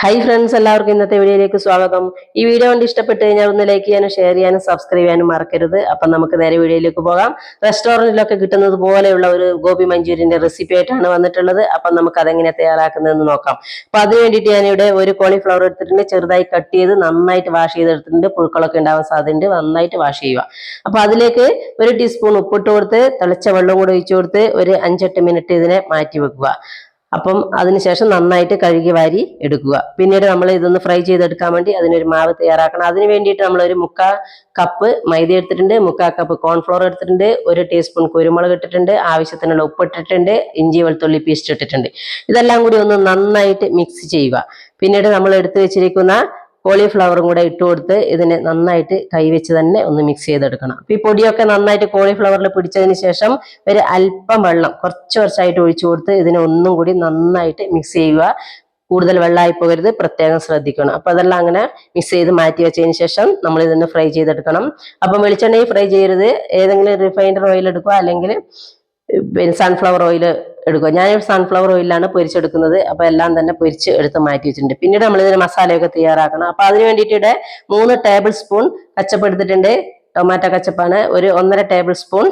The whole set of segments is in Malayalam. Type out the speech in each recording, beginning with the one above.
Hi friends, എല്ലാവർക്കും ഇന്നത്തെ വീഡിയോയിലേക്ക് സ്വാഗതം. ഈ വീഡിയോ കണ്ട് ഇഷ്ടപ്പെട്ടു കഴിഞ്ഞാൽ ഒന്ന് ലൈക്ക് ചെയ്യാനും ഷെയർ ചെയ്യാനും സബ്സ്ക്രൈബ് ചെയ്യാനും മറക്കരുത്. അപ്പോൾ നമുക്ക് നേരെ വീഡിയോയിലേക്ക് പോകാം. റെസ്റ്റോറന്റിലൊക്കെ കിട്ടുന്നത് പോലെയുള്ള ഒരു ഗോബി മഞ്ചൂരിയന്റെ റെസിപ്പി ആയിട്ടാണ് വന്നിട്ടുള്ളത്. അപ്പോൾ നമുക്ക് അതെങ്ങനെ തയ്യാറാക്കുന്നതെന്ന് നോക്കാം. അപ്പോൾ അതിനു വേണ്ടിയിട്ട് ഞാനിവിടെ ഒരു കോളിഫ്ലവർ എടുത്തിട്ടുണ്ട്, ചെറുതായി കട്ട് ചെയ്ത് നന്നായിട്ട് വാഷ് ചെയ്തെടുത്തിട്ടുണ്ട്. പുഴുക്കളൊക്കെ ഉണ്ടാവാൻ സാധ്യതയുണ്ട്, നന്നായിട്ട് വാഷ് ചെയ്യുക. അപ്പോൾ അതിലേക്ക് 1 ടീസ്പൂൺ ഉപ്പിട്ട് കൊടുത്ത് തിളച്ച വെള്ളം കൂടെ ഒഴിച്ചു കൊടുത്ത് ഒരു 5-8 മിനിറ്റ് ഇതിനെ മാറ്റി വെക്കുക. അപ്പം അതിനുശേഷം നന്നായിട്ട് കഴുകി വാരി എടുക്കുക. പിന്നീട് നമ്മൾ ഇതൊന്ന് ഫ്രൈ ചെയ്തെടുക്കാൻ വേണ്ടി അതിനൊരു മാവ് തയ്യാറാക്കണം. അതിന് വേണ്ടിയിട്ട് നമ്മൾ ഒരു 1/4 കപ്പ് മൈദ എടുത്തിട്ടുണ്ട്, 1/4 കപ്പ് കോൺഫ്ലോർ എടുത്തിട്ടുണ്ട്, 1 ടീസ്പൂൺ കുരുമുളക് ഇട്ടിട്ടുണ്ട്, ആവശ്യത്തിനുള്ള ഉപ്പ് ഇട്ടിട്ടുണ്ട്, ഇഞ്ചി വെളുത്തുള്ളി പേസ്റ്റ് ഇട്ടിട്ടുണ്ട്. ഇതെല്ലാം കൂടി ഒന്ന് നന്നായിട്ട് മിക്സ് ചെയ്യുക. പിന്നീട് നമ്മൾ എടുത്തു വെച്ചിരിക്കുന്ന കോളിഫ്ലവറും കൂടെ ഇട്ട് കൊടുത്ത് ഇതിനെ നന്നായിട്ട് കൈവച്ച് തന്നെ ഒന്ന് മിക്സ് ചെയ്തെടുക്കണം. അപ്പൊ ഈ പൊടിയൊക്കെ നന്നായിട്ട് കോളിഫ്ലവറിൽ പിടിച്ചതിന് ശേഷം ഒരു അല്പം വെള്ളം കുറച്ചായിട്ട് ഒഴിച്ചു കൊടുത്ത് ഇതിനെ ഒന്നും കൂടി നന്നായിട്ട് മിക്സ് ചെയ്യുക. കൂടുതൽ വെള്ളമായി പോകരുത്, പ്രത്യേകം ശ്രദ്ധിക്കണം. അപ്പൊ അതെല്ലാം അങ്ങനെ മിക്സ് ചെയ്ത് മാറ്റി വെച്ചതിന് ശേഷം നമ്മൾ ഇതിനെ ഫ്രൈ ചെയ്തെടുക്കണം. അപ്പം വെളിച്ചെണ്ണയിൽ ഫ്രൈ ചെയ്യരുത്, ഏതെങ്കിലും റിഫൈൻഡ് ഓയിൽ എടുക്കുക, അല്ലെങ്കിൽ പിന്നെ സൺഫ്ലവർ ഓയിൽ എടുക്കുക. ഞാനിവിടെ സൺഫ്ലവർ ഓയിലാണ് പൊരിച്ചെടുക്കുന്നത്. അപ്പൊ എല്ലാം തന്നെ പൊരിച്ച് എടുത്ത് മാറ്റി വെച്ചിട്ടുണ്ട്. പിന്നീട് നമ്മൾ ഇതിന് മസാലയൊക്കെ തയ്യാറാക്കണം. അപ്പൊ അതിന് വേണ്ടിയിട്ട് ഇവിടെ 3 ടേബിൾ സ്പൂൺ കച്ചപ്പ് എടുത്തിട്ടുണ്ട്, ടൊമാറ്റോ കച്ചപ്പാണ്. ഒരു 1.5 ടേബിൾ സ്പൂൺ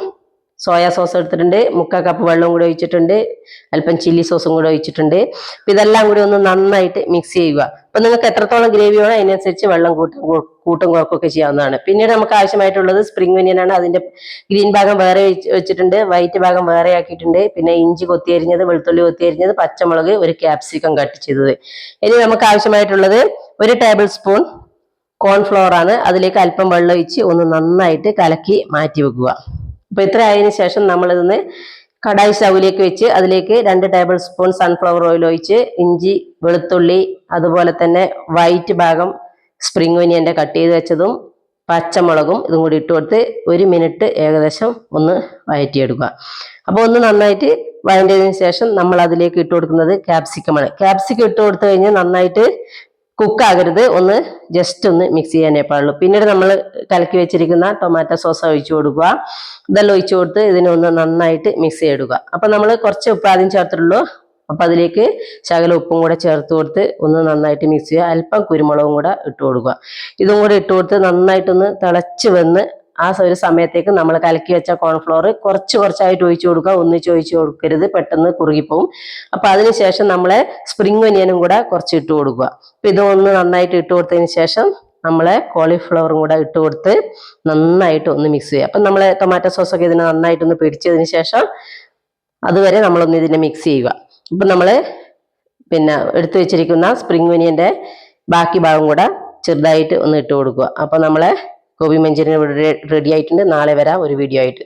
സോയാ സോസ് എടുത്തിട്ടുണ്ട്, 1/4 കപ്പ് വെള്ളം കൂടി ഒഴിച്ചിട്ടുണ്ട്, അല്പം ചില്ലി സോസും കൂടി ഒഴിച്ചിട്ടുണ്ട്. അപ്പൊ ഇതെല്ലാം കൂടി ഒന്ന് നന്നായിട്ട് മിക്സ് ചെയ്യുക. അപ്പൊ നിങ്ങൾക്ക് എത്രത്തോളം ഗ്രേവി വേണോ അതിനനുസരിച്ച് വെള്ളം കൂട്ടും കുറക്കൊക്കെ ചെയ്യാവുന്നതാണ്. പിന്നീട് നമുക്ക് ആവശ്യമായിട്ടുള്ളത് സ്പ്രിംഗ് ഒനിയൻ ആണ്. അതിന്റെ ഗ്രീൻ ഭാഗം വേറെ വെച്ചിട്ടുണ്ട്, വൈറ്റ് ഭാഗം വേറെ ആക്കിയിട്ടുണ്ട്. പിന്നെ ഇഞ്ചി കൊത്തിയരിഞ്ഞത്, വെളുത്തുള്ളി കൊത്തിയരിഞ്ഞത്, പച്ചമുളക്, ഒരു ക്യാപ്സിക്കം കട്ട് ചെയ്തത്. ഇനി നമുക്ക് ആവശ്യമായിട്ടുള്ളത് 1 ടേബിൾ സ്പൂൺ കോൺഫ്ലവർ ആണ്. അതിലേക്ക് അല്പം വെള്ളം ഒഴിച്ച് ഒന്ന് നന്നായിട്ട് കലക്കി മാറ്റി വെക്കുക. അപ്പൊ ഇത്ര ആയതിനു ശേഷം നമ്മൾ ഇതൊന്ന് കടായി സ്റ്റൗവിലേക്ക് വെച്ച് അതിലേക്ക് 2 ടേബിൾ സ്പൂൺ സൺഫ്ലവർ ഓയിൽ ഒഴിച്ച് ഇഞ്ചി, വെളുത്തുള്ളി, അതുപോലെ തന്നെ വൈറ്റ് ഭാഗം സ്പ്രിംഗ് ഒനിയന്റെ കട്ട് ചെയ്ത് വെച്ചതും പച്ചമുളകും ഇതും കൂടി ഇട്ട് കൊടുത്ത് 1 മിനിറ്റ് ഏകദേശം ഒന്ന് വഴറ്റിയെടുക്കുക. അപ്പോൾ ഒന്ന് നന്നായിട്ട് വഴറ്റിയതിനു ശേഷം നമ്മൾ അതിലേക്ക് ഇട്ട് കൊടുക്കുന്നത് ക്യാപ്സിക്കമാണ്. ക്യാപ്സിക്കം ഇട്ട് കൊടുത്തു കഴിഞ്ഞാൽ നന്നായിട്ട് കുക്കാകരുത്, ഒന്ന് ജസ്റ്റ് ഒന്ന് മിക്സ് ചെയ്യാനേ പാടുള്ളൂ. പിന്നീട് നമ്മൾ കലക്കി വെച്ചിരിക്കുന്ന ടൊമാറ്റോ സോസ് ഒഴിച്ചു കൊടുക്കുക. ഇതെല്ലാം ഒഴിച്ചു കൊടുത്ത് ഇതിനൊന്ന് നന്നായിട്ട് മിക്സ് ചെയ്തെടുക്കുക. അപ്പൊ നമ്മൾ കുറച്ച് ഉപ്പ് ആദ്യം ചേർത്തിട്ടുള്ളൂ. അപ്പൊ അതിലേക്ക് ശകലം ഉപ്പും കൂടെ ചേർത്ത് കൊടുത്ത് ഒന്ന് നന്നായിട്ട് മിക്സ് ചെയ്യുക. അല്പം കുരുമുളകും കൂടെ ഇട്ട് കൊടുക്കുക. ഇതും കൂടെ ഇട്ട് കൊടുത്ത് നന്നായിട്ടൊന്ന് തിളച്ച് വന്ന് ആ ഒരു സമയത്തേക്ക് നമ്മൾ കലക്കി വെച്ച കോൺഫ്ലോർ കുറച്ചായിട്ട് ഒഴിച്ചു കൊടുക്കുക. ഒന്നിച്ച് ഒഴിച്ചു കൊടുക്കരുത്, പെട്ടെന്ന് കുറുകിപ്പോവും. അപ്പൊ അതിനുശേഷം നമ്മളെ സ്പ്രിംഗ് ഒനിയനും കൂടെ കുറച്ച് ഇട്ട് കൊടുക്കുക. അപ്പൊ ഇതൊന്ന് നന്നായിട്ട് ഇട്ട് കൊടുത്തതിന് ശേഷം നമ്മളെ കോളിഫ്ലവറും കൂടെ ഇട്ട് കൊടുത്ത് നന്നായിട്ട് ഒന്ന് മിക്സ് ചെയ്യുക. അപ്പൊ നമ്മളെ ടൊമാറ്റോ സോസൊക്കെ ഇതിനെ നന്നായിട്ടൊന്ന് പിടിച്ചതിന് ശേഷം അതുവരെ നമ്മളൊന്ന് ഇതിനെ മിക്സ് ചെയ്യുക. അപ്പൊ നമ്മള് പിന്നെ എടുത്തു വെച്ചിരിക്കുന്ന സ്പ്രിംഗ് ഒനിയന്റെ ബാക്കി ഭാഗം കൂടെ ചെറുതായിട്ട് ഒന്ന് ഇട്ട് കൊടുക്കുക. അപ്പൊ നമ്മളെ ഗോബി മഞ്ചൂരിയൻ റെഡി ആയിട്ടുണ്ട്. നാളെ വരാം ഒരു വീഡിയോ ആയിട്ട്.